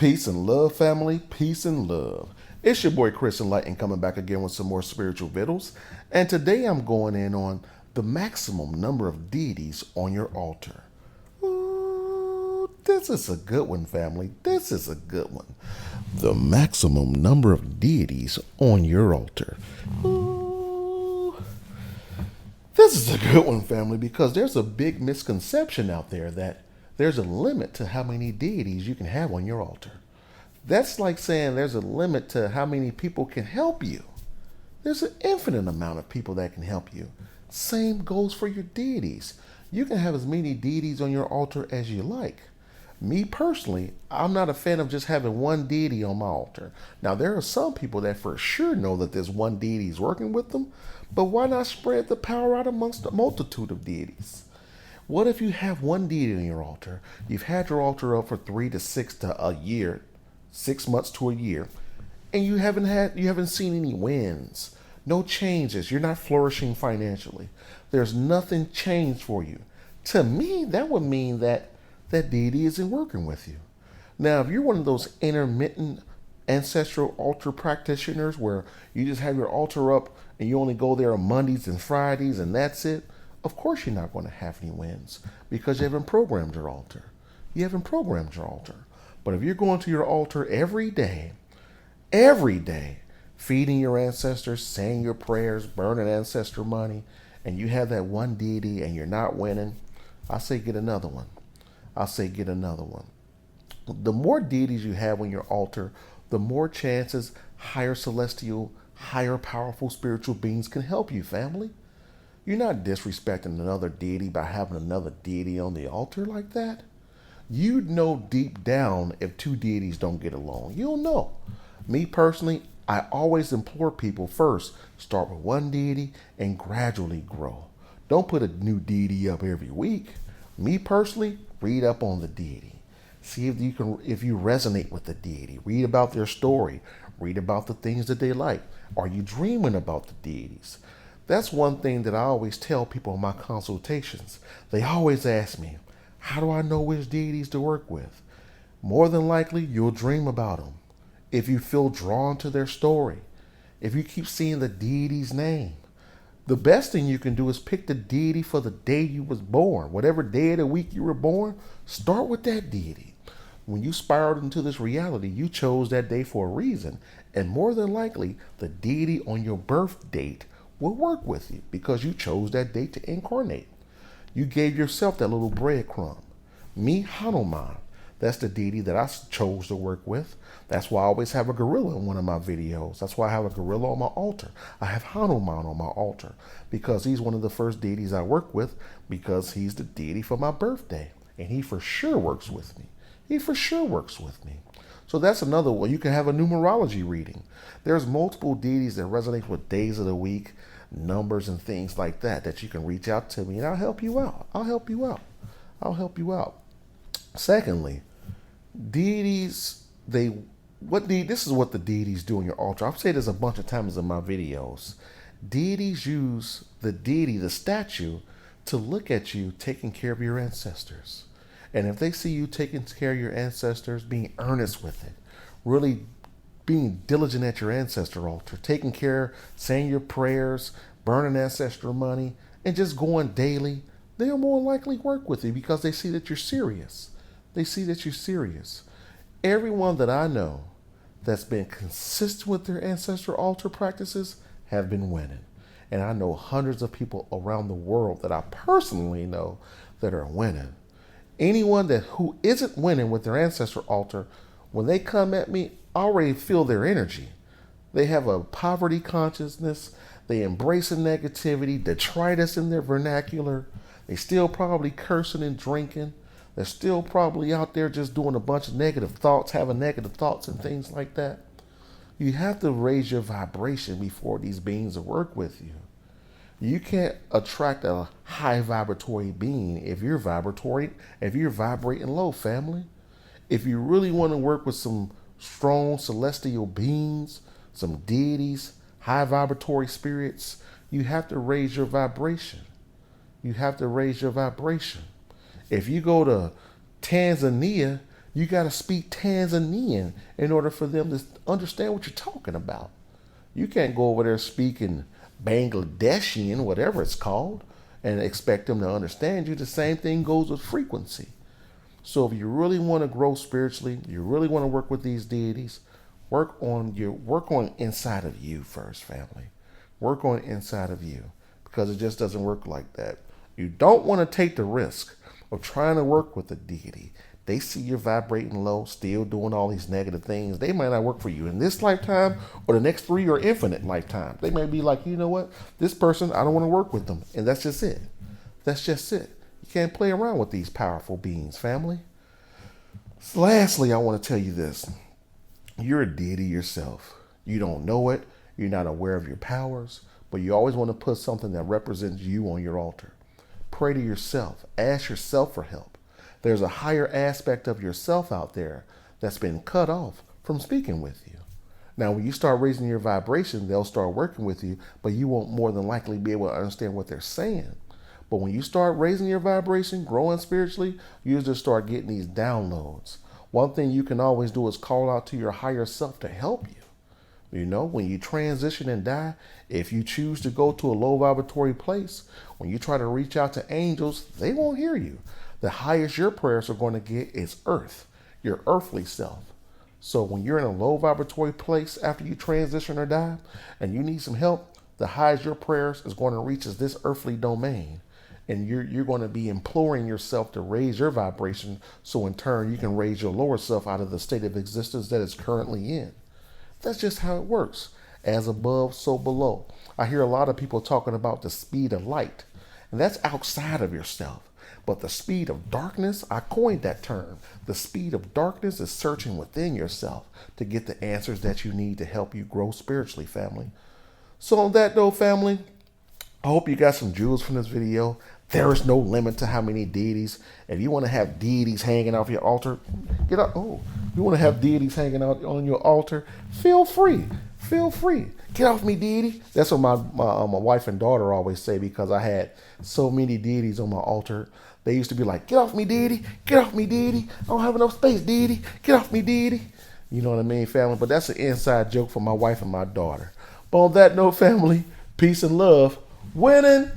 Peace and love, family. Peace and love. It's your boy Chris Enlightened coming back again with some more spiritual vittles. And today I'm going in on the maximum number of deities on your altar. Ooh, this is a good one, family. This is a good one. The maximum number of deities on your altar. Ooh. This is a good one, family, because there's a big misconception out there that there's a limit to how many deities you can have on your altar. That's like saying there's a limit to how many people can help you. There's an infinite amount of people that can help you. Same goes for your deities. You can have as many deities on your altar as you like. Me personally, I'm not a fan of just having one deity on my altar. Now, there are some people that for sure know that there's one deity is working with them, but why not spread the power out amongst a multitude of deities? What if you have one deity on your altar? You've had your altar up for 3 to 6 to a year, 6 months to a year, and you haven't seen any wins, no changes. You're not flourishing financially. There's nothing changed for you. To me, that would mean that that deity isn't working with you. Now, if you're one of those intermittent ancestral altar practitioners where you just have your altar up and you only go there on Mondays and Fridays and that's it, of course you're not going to have any wins because you haven't programmed your altar. You haven't programmed your altar. But if you're going to your altar every day, feeding your ancestors, saying your prayers, burning ancestor money, and you have that one deity and you're not winning, I say get another one. The more deities you have on your altar, the more chances higher celestial, higher powerful spiritual beings can help you, family. You're not disrespecting another deity by having another deity on the altar like that. You'd know deep down if two deities don't get along. You'll know. Me personally, I always implore people first, start with one deity and gradually grow. Don't put a new deity up every week. Me personally, read up on the deity. See if you resonate with the deity. Read about their story. Read about the things that they like. Are you dreaming about the deities? That's one thing that I always tell people in my consultations. They always ask me, how do I know which deities to work with? More than likely, you'll dream about them. If you feel drawn to their story, if you keep seeing the deity's name, the best thing you can do is pick the deity for the day you was born. Whatever day of the week you were born, start with that deity. When you spiraled into this reality, you chose that day for a reason. And more than likely, the deity on your birth date will work with you because you chose that date to incarnate. You gave yourself that little breadcrumb. Me, Hanuman, that's the deity that I chose to work with. That's why I always have a gorilla in one of my videos. That's why I have a gorilla on my altar. I have Hanuman on my altar because he's one of the first deities I work with because he's the deity for my birthday. And he for sure works with me. So that's another one. You can have a numerology reading. There's multiple deities that resonate with days of the week, numbers and things like that you can reach out to me and I'll help you out. Secondly, deities, this is what the deities do on your altar. I've said this a bunch of times in my videos. Deities use the deity, the statue, to look at you taking care of your ancestors. And if they see you taking care of your ancestors, being earnest with it, really being diligent at your ancestor altar, taking care, saying your prayers, burning ancestral money, and just going daily, they'll more likely work with you because they see that you're serious. Everyone that I know that's been consistent with their ancestral altar practices have been winning. And I know hundreds of people around the world that I personally know that are winning. Anyone who isn't winning with their ancestral altar, when they come at me, I already feel their energy. They have a poverty consciousness. They embrace negativity, detritus in their vernacular. They still probably cursing and drinking. They're still probably out there just doing a bunch of negative thoughts, having negative thoughts and things like that. You have to raise your vibration before these beings will work with you. You can't attract a high vibratory being if you're vibrating low, family. If you really want to work with some strong celestial beings, some deities, high vibratory spirits, you have to raise your vibration. If you go to Tanzania, You got to speak Tanzanian in order for them to understand what you're talking about. You can't go over there speaking Bangladeshian, whatever it's called, and expect them to understand you. The same thing goes with frequency. So if you really want to grow spiritually, you really want to work with these deities, work on inside of you first, family. Work on inside of you, because it just doesn't work like that. You don't want to take the risk of trying to work with a deity. They see you're vibrating low, still doing all these negative things. They might not work for you in this lifetime or the next 3 or infinite lifetime. They may be like, you know what? This person, I don't want to work with them. And that's just it. That's just it. You can't play around with these powerful beings, family. So lastly, I want to tell you this. You're a deity yourself. You don't know it. You're not aware of your powers. But you always want to put something that represents you on your altar. Pray to yourself. Ask yourself for help. There's a higher aspect of yourself out there that's been cut off from speaking with you. Now, when you start raising your vibration, they'll start working with you, but you won't more than likely be able to understand what they're saying. But when you start raising your vibration, growing spiritually, you just start getting these downloads. One thing you can always do is call out to your higher self to help you. You know, when you transition and die, if you choose to go to a low vibratory place, when you try to reach out to angels, they won't hear you. The highest your prayers are going to get is earth, your earthly self. So when you're in a low vibratory place after you transition or die, and you need some help, the highest your prayers is going to reach is this earthly domain. And you're going to be imploring yourself to raise your vibration, so in turn you can raise your lower self out of the state of existence that it's currently in. That's just how it works. As above, so below. I hear a lot of people talking about the speed of light, and that's outside of yourself. But the speed of darkness, I coined that term. The speed of darkness is searching within yourself to get the answers that you need to help you grow spiritually, family. So on that note, family, I hope you got some jewels from this video. There is no limit to how many deities. If you want to have deities hanging off your altar, get up. Oh, you want to have deities hanging out on your altar? Feel free. Feel free. Get off me, deity. That's what my wife and daughter always say, because I had so many deities on my altar. They used to be like, get off me, deity. Get off me, deity. I don't have enough space, deity. Get off me, deity. You know what I mean, family? But that's an inside joke for my wife and my daughter. But on that note, family, peace and love. Winning.